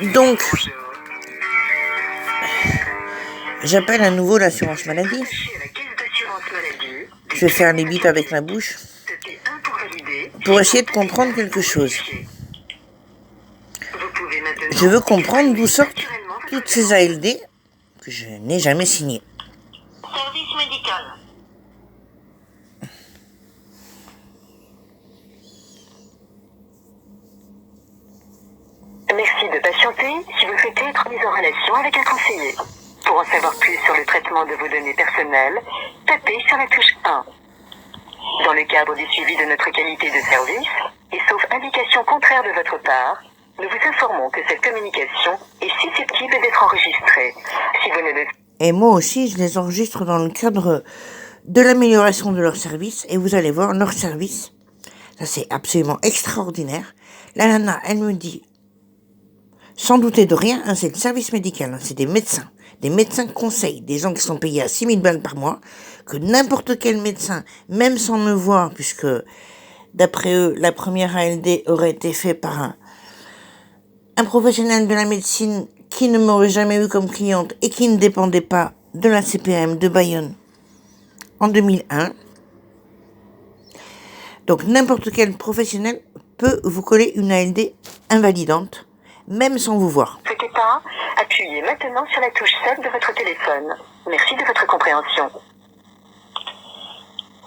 Donc, j'appelle à nouveau l'assurance maladie. Je vais faire les bips avec ma bouche pour essayer de comprendre quelque chose. Je veux comprendre d'où sortent toutes ces ALD que je n'ai jamais signées. Service médical. Merci de patienter si vous souhaitez être mis en relation avec un conseiller. Pour en savoir plus sur le traitement de vos données personnelles, tapez sur la touche 1. Dans le cadre du suivi de notre qualité de service, et sauf indication contraire de votre part, nous vous informons que cette communication est susceptible d'être enregistrée. Si vous ne le... Et moi aussi, je les enregistre dans le cadre de l'amélioration de leur service. Et vous allez voir, leur service, ça c'est absolument extraordinaire. La nana, elle me dit, sans douter de rien, hein, c'est le service médical, hein, c'est des médecins conseils, des gens qui sont payés à 6 000 balles par mois, que n'importe quel médecin, même sans me voir, puisque d'après eux, la première ALD aurait été faite par un professionnel de la médecine qui ne m'aurait jamais eu comme cliente et qui ne dépendait pas de la CPM de Bayonne en 2001. Donc n'importe quel professionnel peut vous coller une ALD invalidante, même sans vous voir. Ne souhaitez pas, appuyez maintenant sur la touche 7 de votre téléphone. Merci de votre compréhension.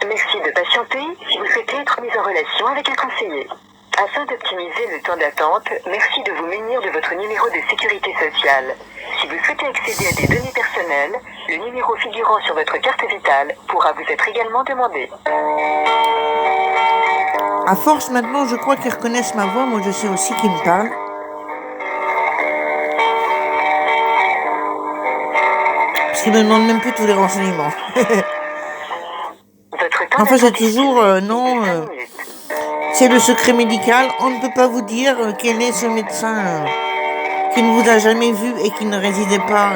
Merci de patienter si vous souhaitez être mis en relation avec un conseiller. Afin d'optimiser le temps d'attente, merci de vous munir de votre numéro de sécurité sociale. Si vous souhaitez accéder à des données personnelles, le numéro figurant sur votre carte vitale pourra vous être également demandé. À force, maintenant, je crois qu'ils reconnaissent ma voix. Moi, je sais aussi qu'ils me parlent. Parce qu'ils me demandent même plus tous les renseignements. Enfin, c'est toujours, c'est le secret médical. On ne peut pas vous dire quel est ce médecin qui ne vous a jamais vu et qui ne résidait pas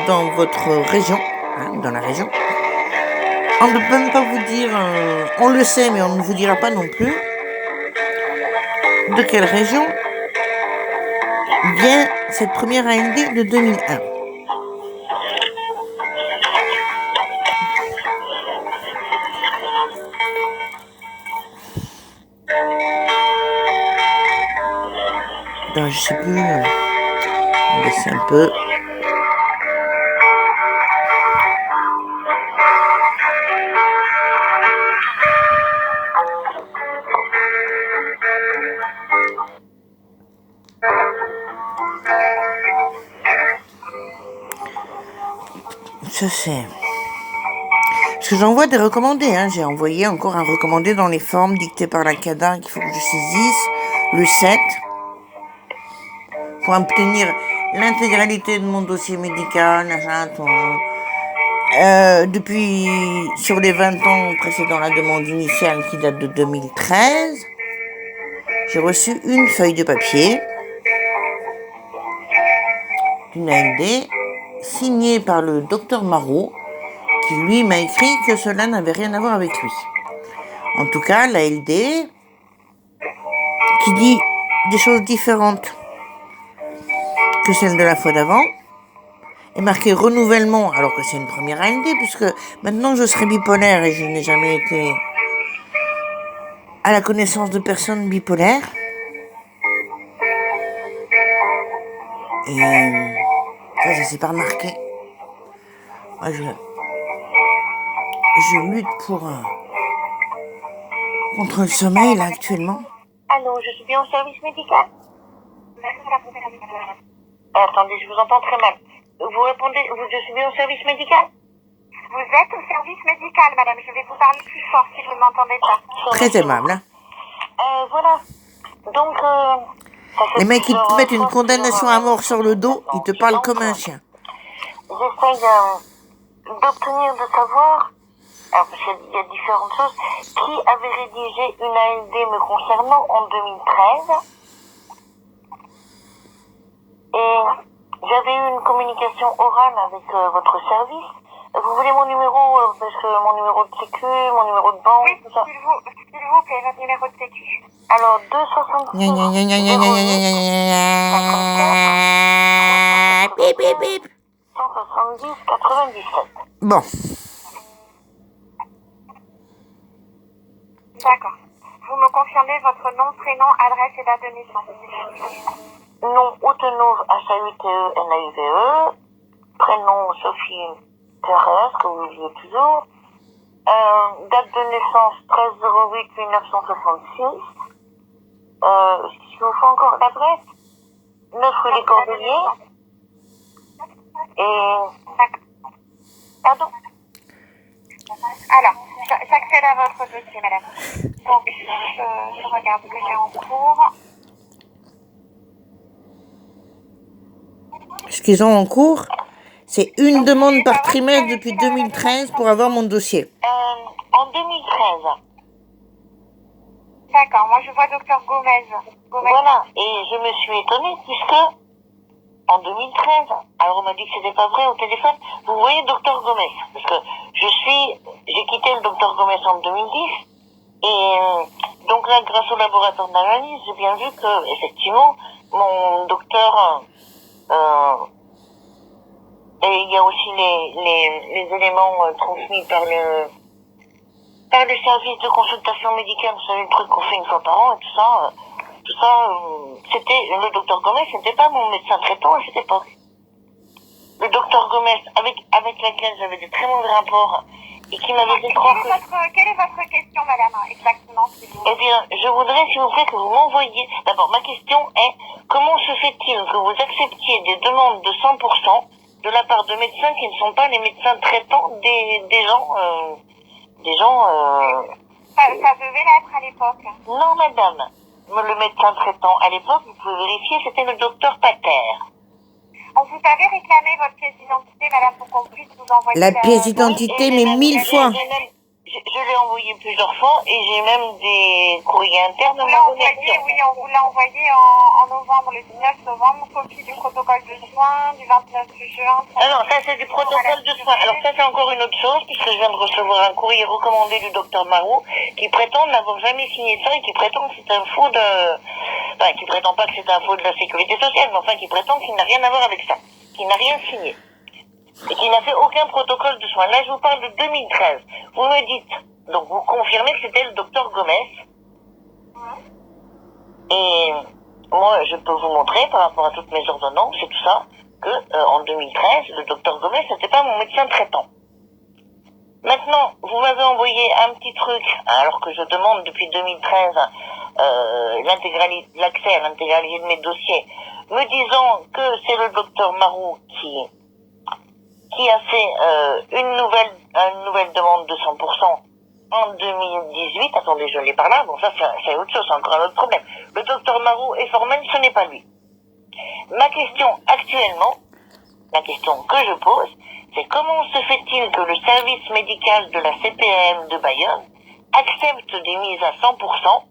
dans votre région, hein, dans la région. On ne peut même pas vous dire, on le sait, mais on ne vous dira pas non plus de quelle région vient cette première ALD de 2001. Donc, je sais plus, on va baisser un peu. Ça c'est... Parce que j'envoie des recommandés, hein. J'ai envoyé encore un recommandé dans les formes dictées par la CADA qu'il faut que je saisisse, le 7, pour obtenir l'intégralité de mon dossier médical, depuis, sur les 20 ans précédant la demande initiale qui date de 2013, j'ai reçu une feuille de papier, une ALD, signée par le docteur Marot, qui lui m'a écrit que cela n'avait rien à voir avec lui. En tout cas, l'ALD, qui dit des choses différentes que celle de la fois d'avant, est marqué renouvellement, alors que c'est une première ALD, puisque maintenant je serai bipolaire et je n'ai jamais été à la connaissance de personnes bipolaires. Et ça s'est pas remarqué. Moi, je lutte contre le sommeil, là, actuellement. Allô, je suis bien au service médical. Attendez, je vous entends très mal. Vous répondez, je suis bien au service médical? Vous êtes au service médical, madame. Je vais vous parler plus fort si vous ne m'entendez pas. Très aimable, hein. Voilà. Donc, les mecs qui te mettent une condamnation à mort sur le dos, ils te parlent comme un chien. J'essaye d'obtenir de savoir, alors parce qu'il y a différentes choses, qui avait rédigé une ALD me concernant en 2013. Et j'avais eu une communication orale avec votre service. Vous voulez mon numéro, parce que mon numéro de sécu, mon numéro de banque, oui, tout ça. S'il vous plaît, votre numéro de sécu. Alors, 266 08 54 bip, bip. 170 97. Bon, D'accord. Vous me confirmez votre nom, prénom, adresse et date de naissance. Nom Outenouve, H-A-U-T-E-N-A-U-V-E. Prénom Sophie Thérèse, que vous disiez toujours. Date de naissance 13-08-1966. Je vous fais encore l'adresse. 9 rue des Cordeliers. Et... Pardon. Alors, j'accède à votre dossier, madame. Donc, je regarde ce que j'ai en cours. ce qu'ils ont en cours, c'est une demande par trimestre depuis 2013 pour avoir mon dossier. En 2013. D'accord, moi je vois docteur Gomez. Voilà, et je me suis étonnée puisque en 2013, alors on m'a dit que c'était pas vrai au téléphone, vous voyez docteur Gomez, parce que j'ai quitté le docteur Gomez en 2010, et donc là, grâce au laboratoire d'analyse, j'ai bien vu que, effectivement, mon docteur, et il y a aussi les éléments transmis par le service de consultation médicale, vous savez, le truc qu'on fait une fois par an et tout ça, c'était, le docteur Gomez, c'était pas mon médecin traitant à cette époque. Le docteur Gomez, avec laquelle j'avais de très mauvais rapports, et qui m'avait fait croire que... Quelle est votre question, madame, exactement, s'il vous plaît? Eh bien, je voudrais, s'il vous plaît, que vous m'envoyiez... D'abord, ma question est, comment se fait-il que vous acceptiez des demandes de 100% de la part de médecins qui ne sont pas les médecins traitants des gens... Ça devait l'être à l'époque. Non, madame. Le médecin traitant, à l'époque, vous pouvez vérifier, c'était le docteur Pater. On vous avait réclamé votre pièce d'identité, madame, pour qu'on puisse vous envoyer La pièce d'identité, mais 1000 fois. Je l'ai envoyé plusieurs fois et j'ai même des courriers internes. On l'a envoyé, oui, on vous l'a envoyé en novembre, le 19 novembre, copie du protocole de soins du 29 juin. Ah non, ça c'est du protocole de soins. Alors ça c'est encore une autre chose, puisque je viens de recevoir un courrier recommandé du docteur Marou, qui prétend n'avoir jamais signé ça et qui prétend que c'est un faux de... Enfin, qui prétend pas que c'est un faux de la sécurité sociale, mais enfin qui prétend qu'il n'a rien à voir avec ça, qu'il n'a rien signé. Et qui n'a fait aucun protocole de soins. Là, je vous parle de 2013. Vous me dites, donc vous confirmez que c'était le docteur Gomez. Et moi, je peux vous montrer, par rapport à toutes mes ordonnances et tout ça, que en 2013, le docteur Gomez, c'était pas mon médecin traitant. Maintenant, vous m'avez envoyé un petit truc, alors que je demande depuis 2013 l'accès à l'intégralité de mes dossiers, me disant que c'est le docteur Marou qui a fait une nouvelle demande de 100% en 2018. Attendez, je l'ai par là. Bon, ça, c'est autre chose, c'est encore un autre problème. Le docteur Marou est formel, ce n'est pas lui. Ma question actuellement, la question que je pose, c'est comment se fait-il que le service médical de la CPAM de Bayonne accepte des mises à 100%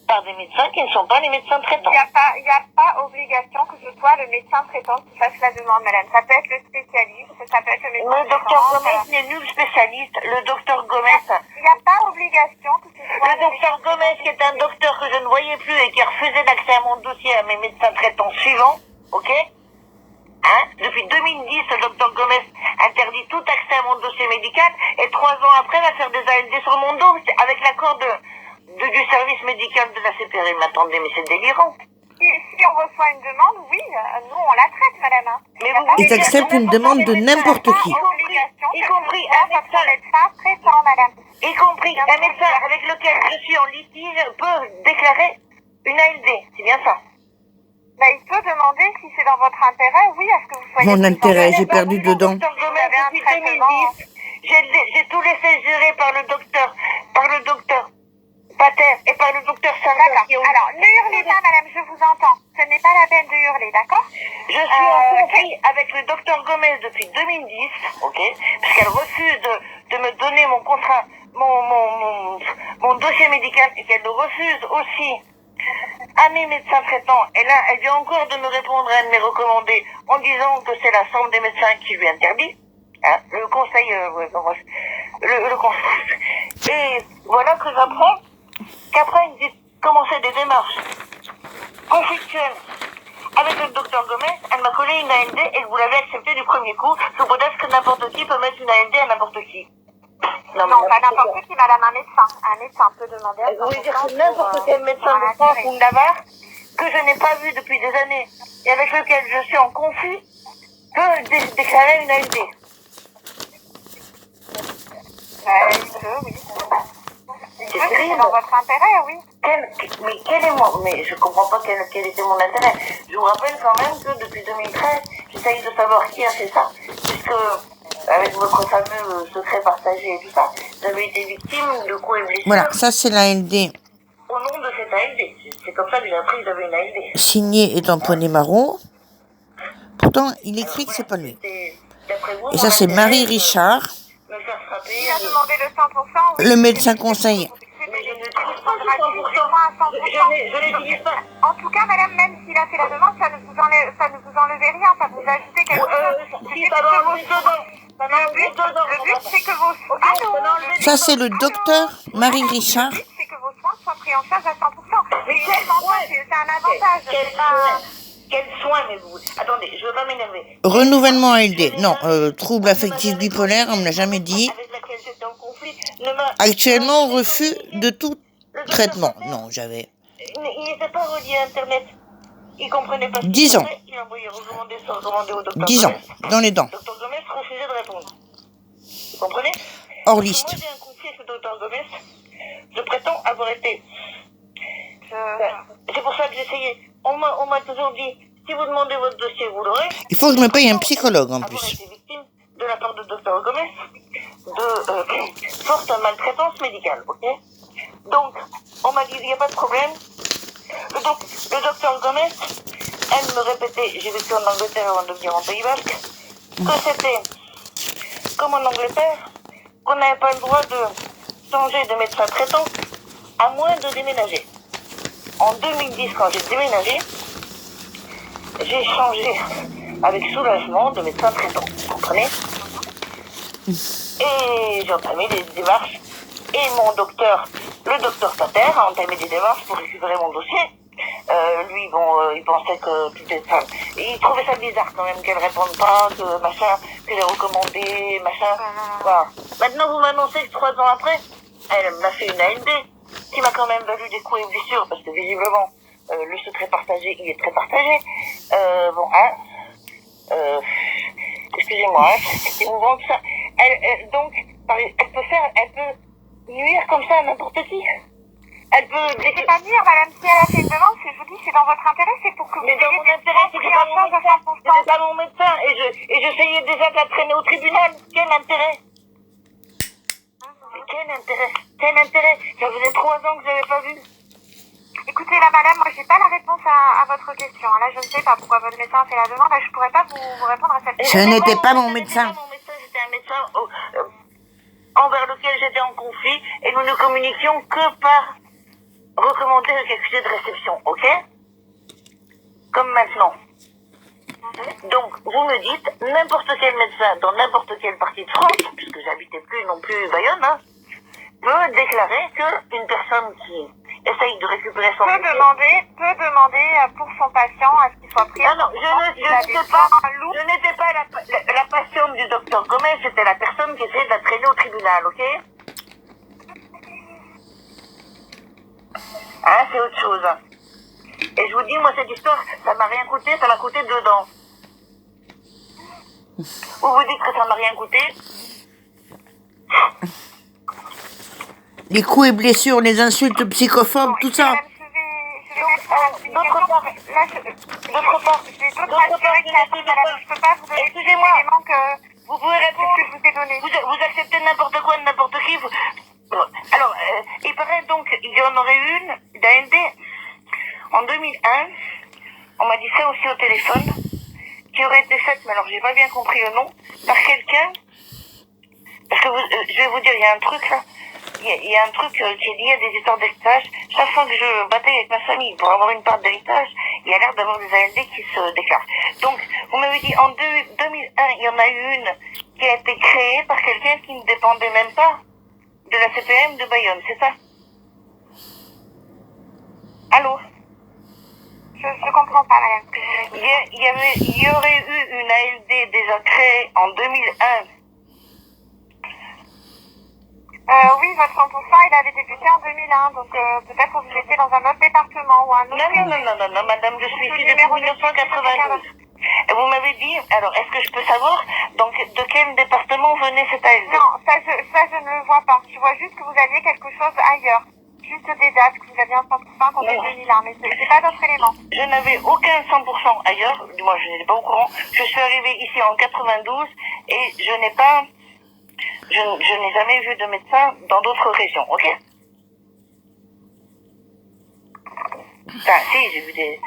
par des médecins qui ne sont pas les médecins traitants? Il n'y a pas obligation que ce soit le médecin traitant qui fasse la demande, madame. Ça peut être le spécialiste, ça peut être le médecin traitant. Le docteur Gomez n'est nul spécialiste. Le docteur Gomez... Il n'y a pas obligation que ce soit... Le docteur Gomez, qui est un docteur que je ne voyais plus et qui a refusé l'accès à mon dossier à mes médecins traitants suivants, ok? Depuis 2010, le docteur Gomez interdit tout accès à mon dossier médical et 3 ans après va faire des ALD sur mon dos avec l'accord du service médical de la CPRM. Mais attendez, mais c'est délirant. Si on reçoit une demande, oui, nous on la traite, madame. Mais vous Ils acceptent une demande de n'importe qui. Y compris un médecin traitant, madame. Y compris un médecin avec lequel je suis en litige peut déclarer une ALD. C'est bien ça? Il peut demander si c'est dans votre intérêt, oui, à ce que vous soyez... Mon intérêt, j'ai perdu dedans. Docteur Gomez, depuis 2010, j'ai tout laissé gérer par le docteur Pater et par le docteur Sarah. D'accord. Alors, ne hurlez pas, madame, je vous entends. Ce n'est pas la peine de hurler, d'accord? Je suis en conflit avec le docteur Gomez depuis 2010, ok? Parce qu'elle refuse de me donner mon contrat, mon dossier médical, et qu'elle le refuse aussi à mes médecins traitants. Et là, elle vient encore de me répondre à un de mes recommandés en disant que c'est la Chambre des médecins qui lui interdit. Le conseil, le conseil. Et voilà que j'apprends qu'après, ils commençaient des démarches conflictuelles avec le docteur Gomez, elle m'a collé une ALD et que vous l'avez accepté du premier coup, sous prétexte que n'importe qui peut mettre une ALD à n'importe qui. Non, pas n'importe qui, madame, un médecin. Un médecin peut demander à Vous voulez dire que n'importe quel médecin de France ou de Navarre, que je n'ai pas vu depuis des années, et avec lequel je suis en conflit, peut déclarer une ALD. Il peut, oui. C'est dans votre intérêt, oui. Mais quel est mon... Mais je comprends pas quel était mon intérêt. Je vous rappelle quand même que depuis 2013, j'essaye de savoir qui a fait ça, puisque avec votre fameux secret partagé et tout ça, j'avais été victime de coups et blessures. Voilà, ça c'est la LD. Au nom de cette ALD. C'est comme ça que j'ai appris que j'avais une ALD. Signé et tamponné marron. Pourtant, il écrit que c'est pas lui. Vous, Et ça c'est Marie Richard, me faire frapper. Il a demandé le 100%. Oui. le médecin conseil. Mais je ne trouve pas le 100%. Je n'utilise pas. En tout cas, madame, même s'il a fait la demande, ça ne vous enlevez rien, ça vous ajoute quelque chose. Si, ça va enlever dedans. Le but, c'est que vos... Allô. Ça c'est le docteur Marie Richard. Le but, c'est que vos soins soient pris en charge à 100%. Mais c'est un avantage. Quel soin, mais vous... Attendez, je veux pas m'énerver. Renouvellement LD. Non, trouble affectif bipolaire, on me l'a jamais dit. Avec laquelle j'étais en conflit, Actuellement, refus de tout traitement. Non, j'avais il n'était pas relié à Internet. Il comprenait pas ce qu'il 10 ans. faisait. Il envoyait recommander au docteur 10 ans, Gomez. dans les dents, Le docteur Gomez refusait de répondre. Vous comprenez? hors liste. Moi, j'ai un conflit avec le docteur Gomez. Je prétends avoir été... C'est pour ça que j'essayais. On m'a toujours dit, si vous demandez votre dossier, vous l'aurez. Il faut que je me paye un psychologue en Avoir plus. été victime de la part de docteur Gomez de forte maltraitance médicale, ok? Donc, on m'a dit, il n'y a pas de problème. Le docteur Gomez, elle me répétait, j'ai vécu en Angleterre avant de venir en Pays Basque, que c'était comme en Angleterre, qu'on n'avait pas le droit de changer de médecin traitant à moins de déménager. En 2010, quand j'ai déménagé, j'ai changé avec soulagement de médecin traitant, vous comprenez? Et j'ai entamé des démarches. Et mon docteur, le docteur Pater, a entamé des démarches pour récupérer mon dossier. Lui, bon, il pensait que tout était ça. Il trouvait ça bizarre quand même qu'elle réponde pas, que machin, que les recommandés, machin. Voilà. Maintenant, vous m'annoncez que 3 ans après, elle m'a fait une ALD, qui m'a quand même valu des coups et blessures, parce que visiblement, le secret partagé, il est très partagé. Bon, hein, excusez-moi, hein, c'est émouvant que ça. Donc, elle peut nuire comme ça à n'importe qui. Elle peut... C'est pas nuire, madame, si elle a fait une demande, je vous dis, c'est dans votre intérêt, c'est pour que vous Mais dans mon intérêt, c'était pas mon médecin. C'était pas mon médecin. Et j'essayais déjà de la traîner au tribunal. Quel intérêt? Quel intérêt? Ça faisait 3 ans que je l'avais pas vu. Écoutez, là, madame, moi, j'ai pas la réponse à votre question. Là, je ne sais pas pourquoi votre médecin a fait la demande. Là, je pourrais pas vous répondre à cette question. Ce n'était pas mon médecin. C'était un médecin envers lequel j'étais en conflit et nous ne communiquions que par recommandé avec accusé de réception, ok? Comme maintenant. Donc, vous me dites, n'importe quel médecin dans n'importe quelle partie de France, puisque j'habitais plus non plus Bayonne, hein, peut déclarer qu'une personne qui essaye de récupérer son peut demander pour son patient à ce qu'il soit pris. Non, je n'étais pas la patiente du docteur Gomez, c'était la personne qui essayait de la traîner au tribunal, ok? Hein, c'est autre chose. Et je vous dis, moi, cette histoire, ça m'a rien coûté, ça m'a coûté 2 dents. Vous dites que ça m'a rien coûté? Les coups et blessures, les insultes psychophobes, tout ça. D'autre part, excusez-moi, vous pouvez répondre, que je vous ai donné. Vous acceptez n'importe quoi de n'importe qui. Alors, il paraît donc qu'il y en aurait une d'ALD en 2001. On m'a dit ça aussi au téléphone, qui aurait été faite, mais alors j'ai pas bien compris le nom, par quelqu'un. Parce que je vais vous dire, il y a un truc là. Il y a un truc qui est lié à des histoires d'héritage. Chaque fois que je bataille avec ma famille pour avoir une part d'héritage, il y a l'air d'avoir des ALD qui se déclarent. Donc, vous m'avez dit, en 2001, il y en a eu une qui a été créée par quelqu'un qui ne dépendait même pas de la CPM de Bayonne, c'est ça? Allô? Je comprends pas, madame. il y aurait eu une ALD déjà créée en 2001. Oui, votre 100%, il avait débuté en 2001, donc peut-être que vous étiez dans un autre département ou un autre... Non, madame, je suis ici depuis 1992. Et vous m'avez dit, alors, est-ce que je peux savoir donc, de quel département venait cette ALD? Non, ça je ne le vois pas. Je vois juste que vous aviez quelque chose ailleurs. Juste des dates, que vous aviez un 100% en 2001, mais c'est pas d'autres éléments. Je n'avais aucun 100% ailleurs, du moins je n'étais pas au courant. Je suis arrivée ici en 92 et je n'ai jamais vu de médecin dans d'autres régions, ok? Enfin, si, j'ai vu des...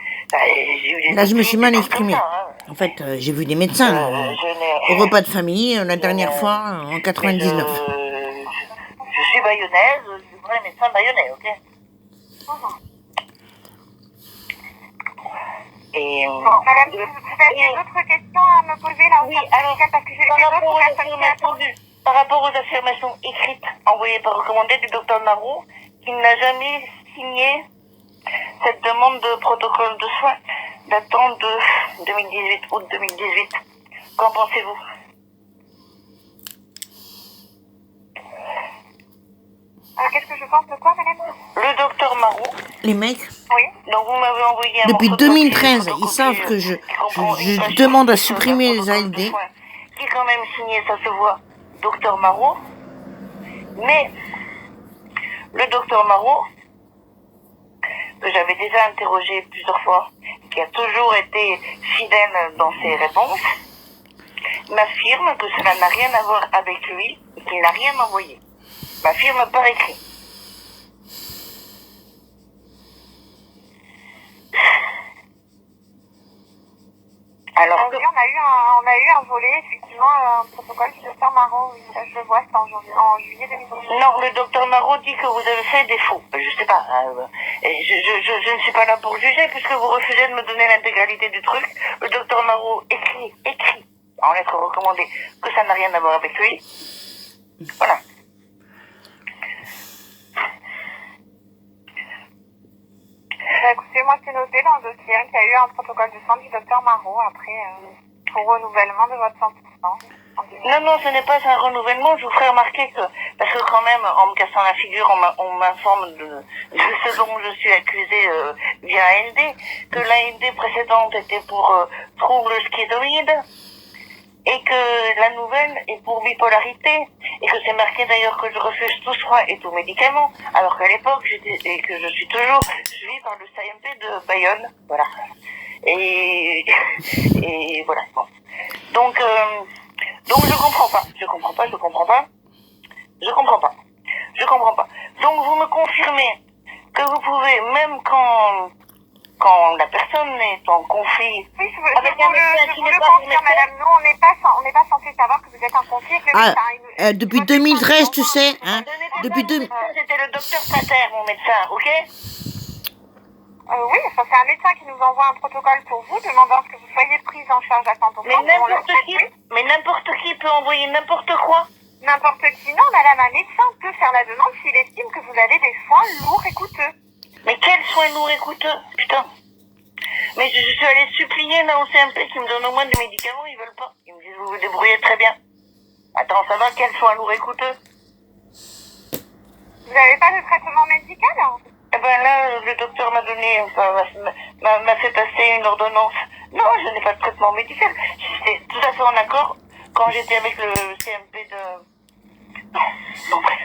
Là, je me suis mal des trucs exprimée. comme ça, hein. En fait, j'ai vu des médecins au repas de famille la dernière fois en 99. Je suis bayonnaise, je suis vrai médecin bayonnais, ok? Et, Bon, madame, vous avez d'autres questions à me poser là? Oui, alors, parce que j'ai d'autres personnes qui attendent. par rapport aux affirmations écrites envoyées par recommandé du docteur Marot, qui n'a jamais signé cette demande de protocole de soins datant de 2018, août 2018. Qu'en pensez-vous? Qu'est-ce que je pense de quoi, madame? Le docteur Marot. Les mecs, Oui. Donc vous m'avez envoyé un depuis morceau de papier 2013, ils photocopié, savent que qui comprend une je page demande à sur supprimer un les protocole ALD. de soins, qui est quand même signé, ça se voit, docteur Marot. Mais le docteur Marot, que j'avais déjà interrogé plusieurs fois, qui a toujours été fidèle dans ses réponses, m'affirme que cela n'a rien à voir avec lui et qu'il n'a rien envoyé. M'affirme par écrit. Alors que... Oui, on a eu un volet, effectivement, un protocole du docteur Marot, oui, ça, je le vois, c'est en juillet 2018. Non, le docteur Marot dit que vous avez fait des faux. Je sais pas. Je ne suis pas là pour juger puisque vous refusez de me donner l'intégralité du truc. Le docteur Marot écrit en lettre recommandée que ça n'a rien à voir avec lui. Voilà. Écoutez, moi, c'est noté dans le dossier qu'il y a eu un protocole de soins du docteur Marot après, pour renouvellement de votre 100%. Non, ce n'est pas un renouvellement. Je vous ferai remarquer que, parce que quand même, en me cassant la figure, on m'informe de ce dont je suis accusée via ALD, que l'ALD précédente était pour trouble schizoïde, et que la nouvelle est pour bipolarité, et que c'est marqué d'ailleurs que je refuse tout soin et tout médicament, alors qu'à l'époque, et que je suis toujours suivie par le CMP de Bayonne, voilà. Et voilà. Bon. Donc je comprends pas. Donc vous me confirmez que vous pouvez, même quand la personne est en conflit avec un médecin qui n'est pas son médecin, madame, nous, on n'est pas censé savoir que vous êtes en conflit avec le médecin. Depuis 2013, tu sais, hein, depuis c'était le docteur Pater, mon médecin, ok? Oui, enfin, c'est un médecin qui nous envoie un protocole pour vous, demandant à ce que vous soyez prise en charge à 100%. Mais n'importe qui peut envoyer n'importe quoi. N'importe qui, non, madame, un médecin peut faire la demande s'il estime que vous avez des soins lourds et coûteux. Mais quels soins lourds et coûteux? Putain. Mais je suis allée supplier là au CMP qui me donne au moins des médicaments, ils veulent pas. Ils me disent vous vous débrouillez très bien. Attends, ça va, quels soins lourds et coûteux? Vous n'avez pas de traitement médical? Eh ben là, le docteur m'a donné, m'a fait passer une ordonnance. Non, je n'ai pas de traitement médical. J'étais tout à fait en accord quand j'étais avec le CMP de... Non, bref.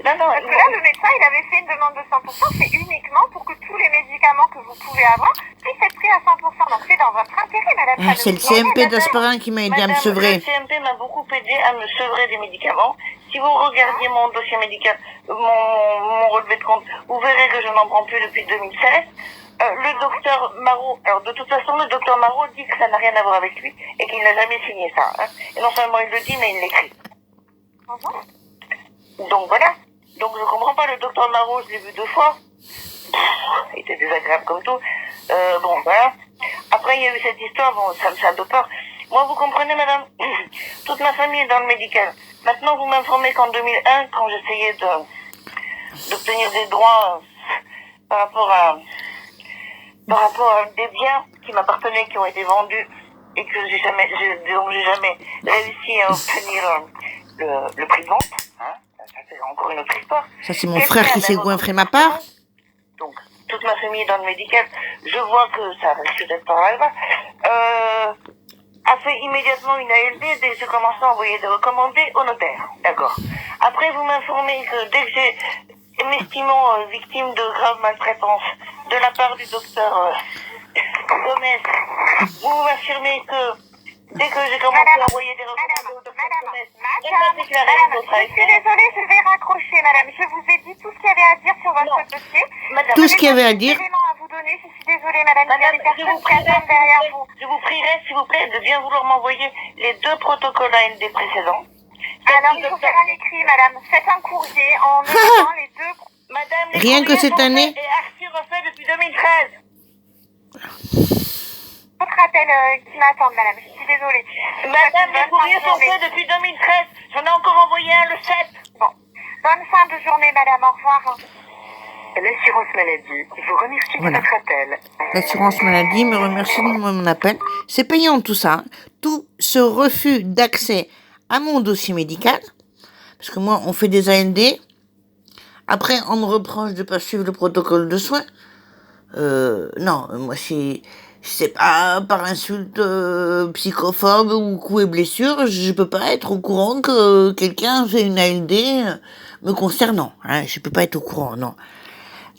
Non, Parce que là, le médecin, il avait fait une demande de 100%, c'est uniquement pour que tous les médicaments que vous pouvez avoir puissent être pris à 100%. Donc c'est dans votre intérêt, madame. c'est le CMP d'Asperin qui m'a aidé à me sevrer. Le CMP m'a beaucoup aidé à me sevrer des médicaments. Si vous regardiez mon dossier médical, mon relevé de compte, vous verrez que je n'en prends plus depuis 2016. Le docteur Marot, alors de toute façon, le docteur Marot dit que ça n'a rien à voir avec lui et qu'il n'a jamais signé ça. Hein. Et non seulement il le dit, mais il l'écrit. Donc voilà. Donc je comprends pas, le docteur Marot, je l'ai vu 2 fois. Il était désagréable comme tout. Bon, voilà. Après, il y a eu cette histoire, bon, ça me fait un peu peur. Moi, vous comprenez, madame, toute ma famille est dans le médical. Maintenant, vous m'informez qu'en 2001, quand j'essayais d'obtenir des droits par rapport par rapport à des biens qui m'appartenaient, qui ont été vendus et que j'ai jamais réussi à obtenir le prix de vente. Hein, ça c'est encore une autre histoire. Ça, c'est mon frère qui s'est goinfré ma part. Donc, toute ma famille est dans le médical. Je vois que ça risque d'être par là. A fait immédiatement une ALD dès que j'ai commencé à envoyer des recommandés au notaire. D'accord. Après, vous m'informez que dès que j'ai, m'estimant victime de grave maltraitance de la part du docteur Gomez, vous m'affirmez que dès que j'ai commencé à envoyer des recommandés au docteur Gomez, elle m'a déclaré votre je suis désolée, je vais raccrocher, madame. Je vous ai dit tout ce qu'il y avait à dire sur votre dossier. Madame, Tout ce qu'il y avait à dire. Éléments à vous donner, je suis désolée, madame. Il y a des personnes qui attendent derrière vous. Je vous prierai, s'il vous plaît, de bien vouloir m'envoyer les 2 protocoles ALD précédents. Alors, il faut faire un écrit, madame. Faites un courrier en mettant les deux. Madame, les Rien que courriers cette sont année. faits et archi refait depuis 2013. Votre appel qui m'attendent, madame. Je suis désolée. Madame, les courriers sont faits depuis 2013. J'en ai encore envoyé un le 7. Bon. Bonne fin de journée, madame. Au revoir. L'assurance maladie vous remercie Voilà. de votre appel. L'assurance maladie me remercie de mon appel. C'est payant tout ça. Hein. Tout ce refus d'accès à mon dossier médical, parce que moi, on fait des ALD. Après, on me reproche de pas suivre le protocole de soins. Non, moi, c'est pas par insulte psychophobe ou coup et blessure, je peux pas être au courant que quelqu'un fait une ALD me concernant. Hein, je peux pas être au courant, non.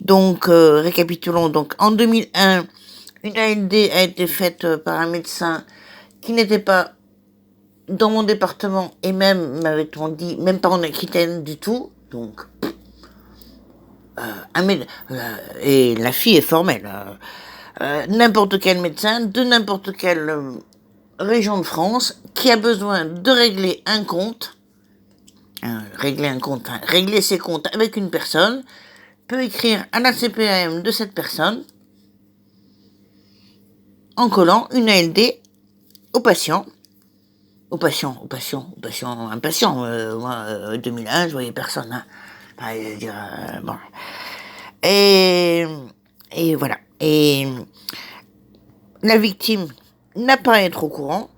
Donc, récapitulons. Donc, en 2001, une ALD a été faite par un médecin qui n'était pas dans mon département et même, m'avait-on dit, même pas en Aquitaine du tout. Donc, et la fille est formelle. N'importe quel médecin de n'importe quelle région de France qui a besoin de régler un compte, régler ses comptes avec une personne, peut écrire à la CPAM de cette personne en collant une ALD au patient. Un patient. Moi, 2001, je voyais personne. Hein. Enfin, je veux dire, bon. Et voilà. Et la victime n'a pas à être au courant.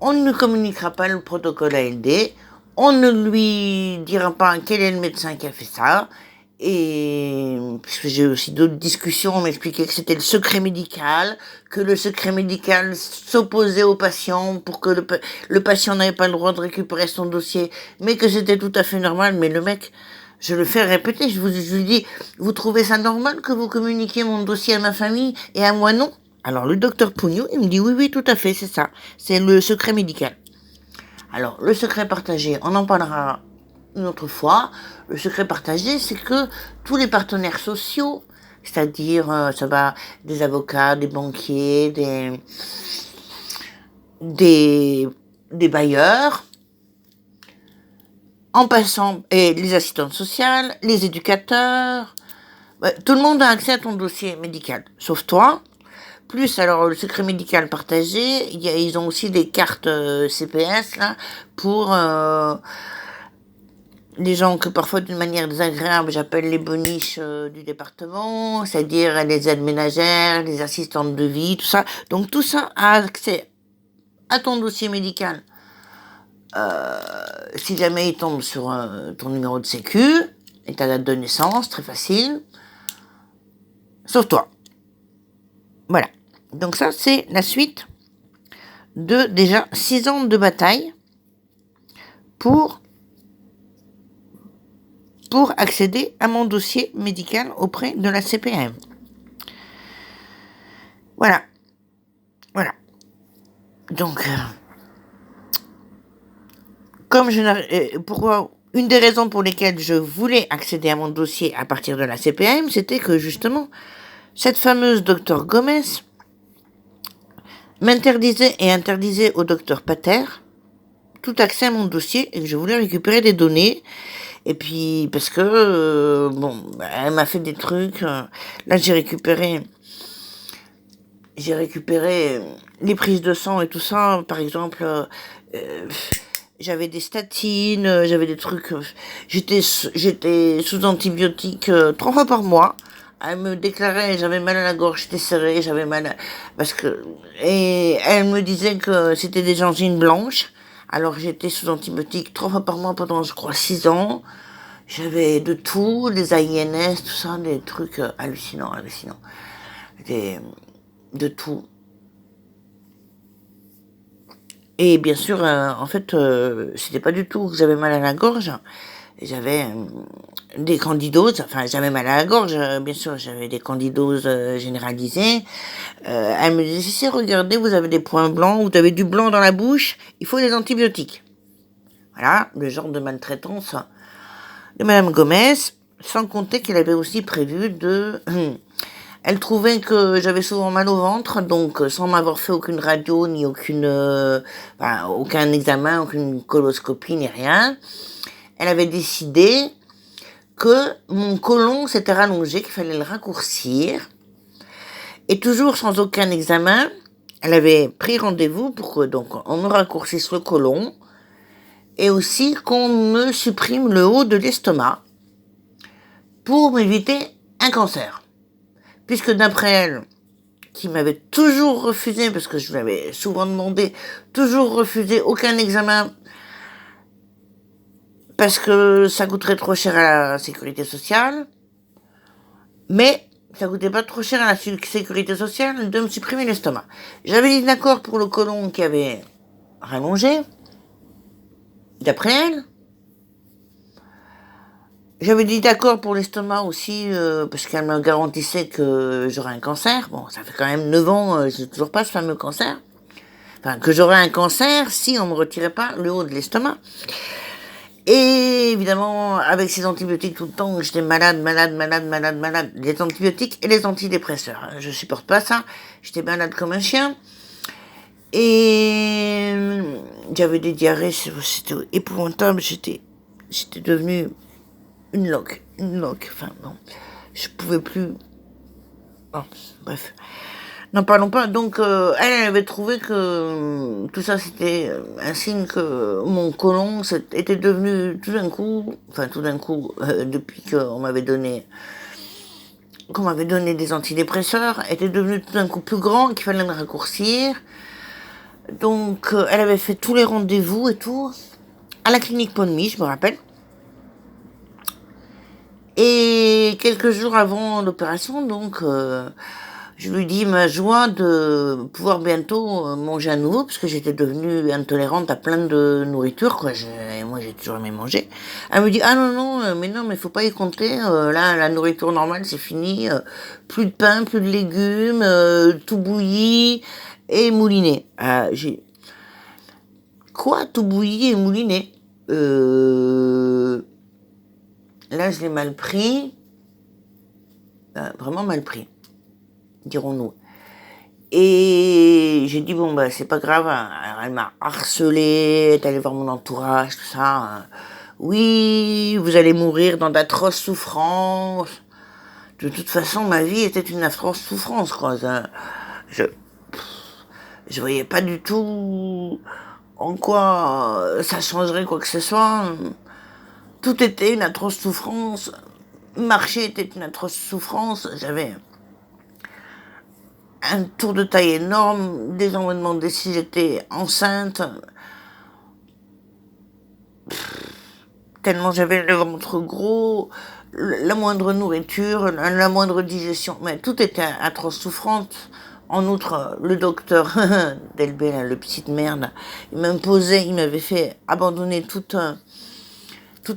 On ne communiquera pas le protocole ALD. On ne lui dira pas quel est le médecin qui a fait ça. Et parce que j'ai aussi d'autres discussions, on m'expliquait que c'était le secret médical, que le secret médical s'opposait au patient pour que le patient n'avait pas le droit de récupérer son dossier, mais que c'était tout à fait normal. Mais le mec, je le fais répéter, je lui dis, vous trouvez ça normal que vous communiquiez mon dossier à ma famille et à moi non? Alors le docteur Pugno, il me dit oui, tout à fait, c'est ça, c'est le secret médical. Alors le secret partagé, on en parlera une autre fois. Le secret partagé, c'est que tous les partenaires sociaux, c'est-à-dire ça va des avocats, des banquiers, des bailleurs, en passant, et les assistantes sociales, les éducateurs, tout le monde a accès à ton dossier médical, sauf toi. Plus, alors, le secret médical partagé, ils ont aussi des cartes CPS, là, pour les gens que parfois, d'une manière désagréable, j'appelle les boniches du département, c'est-à-dire les aides ménagères, les assistantes de vie, tout ça. Donc, tout ça a accès à ton dossier médical. Si jamais il tombe sur ton numéro de sécu et ta date de naissance, très facile. Sauf toi. Voilà. Donc ça, c'est la suite de déjà 6 ans de bataille pour accéder à mon dossier médical auprès de la CPAM. Voilà. Donc, comme une des raisons pour lesquelles je voulais accéder à mon dossier à partir de la CPAM, c'était que justement, cette fameuse docteur Gomez m'interdisait et interdisait au docteur Pater tout accès à mon dossier et que je voulais récupérer des données. Et puis, parce que, elle m'a fait des trucs. Là, j'ai récupéré les prises de sang et tout ça. Par exemple, j'avais des statines, j'avais des trucs. J'étais sous antibiotiques 3 fois par mois. elle me déclarait, j'avais mal à la gorge, j'étais serrée, et elle me disait que c'était des angines blanches. Alors j'étais sous antibiotiques 3 fois par mois pendant, je crois, 6 ans. J'avais de tout, des AINS, tout ça, des trucs hallucinants. De tout. Et bien sûr, en fait, c'était pas du tout que j'avais mal à la gorge. J'avais des candidoses, enfin j'avais mal à la gorge, bien sûr, j'avais des candidoses généralisées. Elle me disait, si, regardez, vous avez des points blancs, vous avez du blanc dans la bouche, il faut des antibiotiques. Voilà, le genre de maltraitance de Madame Gomez, sans compter qu'elle avait aussi prévu de... Elle trouvait que j'avais souvent mal au ventre, donc sans m'avoir fait aucune radio, ni aucun examen, aucune coloscopie, ni rien, elle avait décidé que mon côlon s'était rallongé, qu'il fallait le raccourcir. Et toujours sans aucun examen, elle avait pris rendez-vous pour que donc on me raccourcisse le côlon et aussi qu'on me supprime le haut de l'estomac pour m'éviter un cancer. Puisque d'après elle, qui m'avait toujours refusé, parce que je lui avais souvent demandé, toujours refusé aucun examen, parce que ça coûterait trop cher à la sécurité sociale, mais ça coûtait pas trop cher à la sécurité sociale de me supprimer l'estomac. J'avais dit d'accord pour le côlon qui avait rallongé, d'après elle. J'avais dit d'accord pour l'estomac aussi, parce qu'elle me garantissait que j'aurais un cancer. Bon, ça fait quand même 9 ans, j'ai toujours pas ce fameux cancer. Enfin, que j'aurais un cancer si on me retirait pas le haut de l'estomac. Et évidemment, avec ces antibiotiques tout le temps, j'étais malade. Les antibiotiques et les antidépresseurs. Je supporte pas ça. J'étais malade comme un chien. Et j'avais des diarrhées, c'était épouvantable. J'étais devenue une loque, enfin non, je pouvais plus, oh, bref, n'en parlons pas. Donc elle avait trouvé que tout ça c'était un signe que mon côlon était devenu tout d'un coup, depuis qu'on m'avait donné des antidépresseurs, était devenu tout d'un coup plus grand, qu'il fallait le raccourcir. Donc elle avait fait tous les rendez-vous et tout à la clinique Ponmy, je me rappelle. Et quelques jours avant l'opération, donc, je lui dis ma joie de pouvoir bientôt manger à nouveau, parce que j'étais devenue intolérante à plein de nourriture, quoi. Moi, j'ai toujours aimé manger. Elle me dit, ah non, mais faut pas y compter. Là, la nourriture normale, c'est fini. Plus de pain, plus de légumes, tout bouilli et mouliné. Quoi, tout bouilli et mouliné? Là, je l'ai mal pris, vraiment mal pris, dirons-nous. Et j'ai dit, bon, c'est pas grave. Alors, elle m'a harcelée, elle est allée voir mon entourage, tout ça. Oui, vous allez mourir dans d'atroces souffrances. De toute façon, ma vie était une atroce souffrance, quoi. Je voyais pas du tout en quoi ça changerait quoi que ce soit. Tout était une atroce souffrance. Marcher était une atroce souffrance. J'avais un tour de taille énorme. Des gens me demandaient si j'étais enceinte. Tellement j'avais le ventre gros. La moindre nourriture, la moindre digestion. Mais tout était atroce souffrante. En outre, le docteur Delbé, là, le petit de merde, il m'avait fait abandonner toute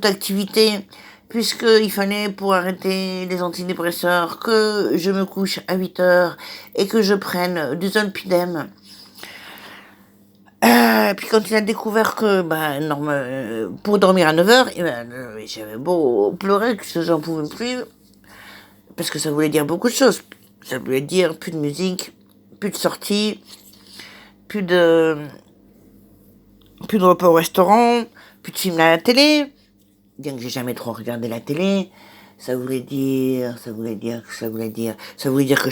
activité, puisqu'il fallait, pour arrêter les antidépresseurs, que je me couche à 8 heures et que je prenne du zolpidem. Puis quand il a découvert que, pour dormir à 9 heures, j'avais beau pleurer que j'en pouvais plus, parce que ça voulait dire beaucoup de choses. Ça voulait dire plus de musique, plus de sorties, plus de repas au restaurant, plus de films à la télé. Bien que j'ai jamais trop regardé la télé, ça voulait dire que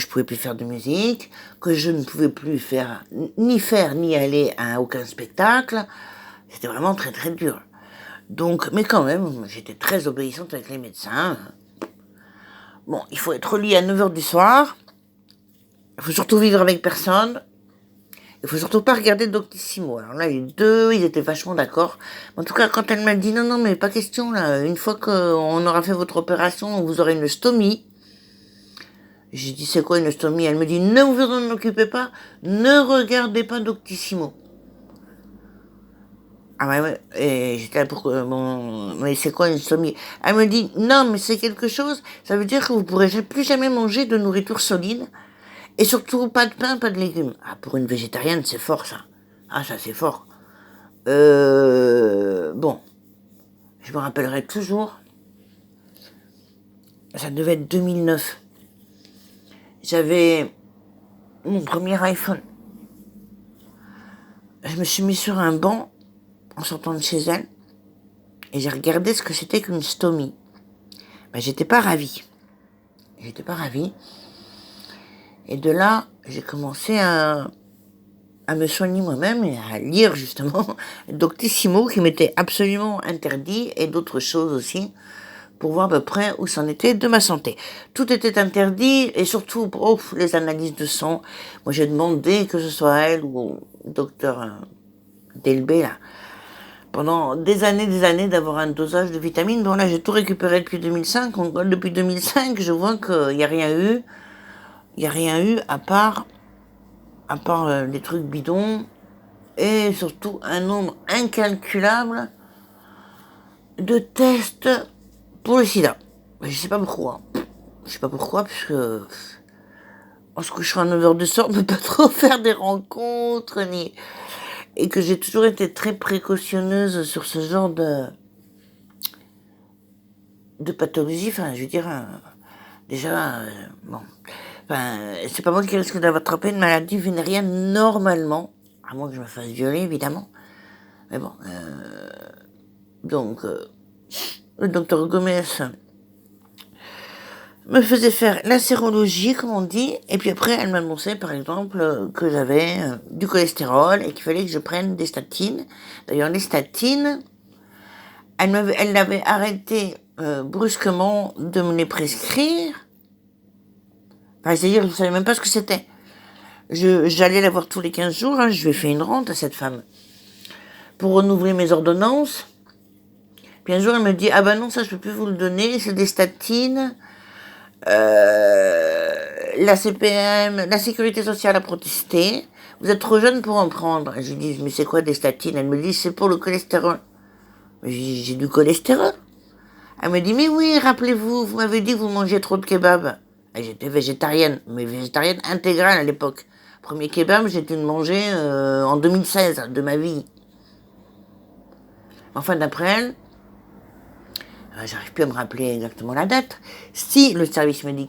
je pouvais plus faire de musique, que je ne pouvais plus ni aller à aucun spectacle. C'était vraiment très très dur. Donc, mais quand même, j'étais très obéissante avec les médecins. Bon, il faut être au lit à 9h du soir. Il faut surtout vivre avec personne. Il faut surtout pas regarder Doctissimo. Alors là, les deux, ils étaient vachement d'accord. En tout cas, quand elle m'a dit, non, mais pas question, là. Une fois qu'on aura fait votre opération, vous aurez une stomie. J'ai dit, c'est quoi une stomie? Elle me dit, ne vous en occupez pas, ne regardez pas Doctissimo. Ah ouais, et j'étais là pour bon, mais c'est quoi une stomie? Elle me dit, non, mais c'est quelque chose, ça veut dire que vous pourrez plus jamais manger de nourriture solide, et surtout pas de pain, pas de légumes. Ah, pour une végétarienne, c'est fort, ça. Ah, ça, c'est fort. Bon, je me rappellerai toujours, ça devait être 2009. J'avais mon premier iPhone. Je me suis mis sur un banc, en sortant de chez elle, et j'ai regardé ce que c'était qu'une stomie. Ben, j'étais pas ravie. Et de là, j'ai commencé à me soigner moi-même et à lire justement Doctissimo qui m'était absolument interdit et d'autres choses aussi pour voir à peu près où c'en était de ma santé. Tout était interdit et surtout les analyses de sang. Moi j'ai demandé que ce soit elle ou le docteur Delbé là, pendant des années d'avoir un dosage de vitamines. Bon là j'ai tout récupéré depuis 2005. Depuis 2005 je vois qu'il n'y a rien eu. Il n'y a rien eu à part des trucs bidons et surtout un nombre incalculable de tests pour le sida. Mais je sais pas pourquoi. Puisque en se couchant à 9h du soir, on ne peut pas trop faire des rencontres, et que j'ai toujours été très précautionneuse sur ce genre de pathologie. Enfin, je veux dire, déjà, bon. Enfin, c'est pas moi qui risque d'avoir attrapé une maladie vénérienne normalement, à moins que je me fasse violer, évidemment. Mais bon, donc, le docteur Gomez me faisait faire la sérologie, comme on dit, et puis après, elle m'annonçait, par exemple, que j'avais du cholestérol et qu'il fallait que je prenne des statines. D'ailleurs, les statines, elle l'avait arrêté brusquement de me les prescrire. Enfin, c'est-à-dire, je ne savais même pas ce que c'était. J'allais la voir tous les 15 jours, je lui ai fait une rente à cette femme pour renouveler mes ordonnances. Puis un jour, elle me dit, ah ben non, ça je peux plus vous le donner, c'est des statines. La CPM, la Sécurité sociale a protesté. Vous êtes trop jeune pour en prendre. Et je lui dis, mais c'est quoi des statines? Elle me dit, c'est pour le cholestérol. J'ai du cholestérol. Elle me dit, mais oui, rappelez-vous, vous m'avez dit que vous mangiez trop de kebab. Et j'étais végétarienne, mais végétarienne intégrale à l'époque. Premier kebab, j'ai dû le manger en 2016 de ma vie. Enfin, d'après elle, j'arrive plus à me rappeler exactement la date. Si le service médical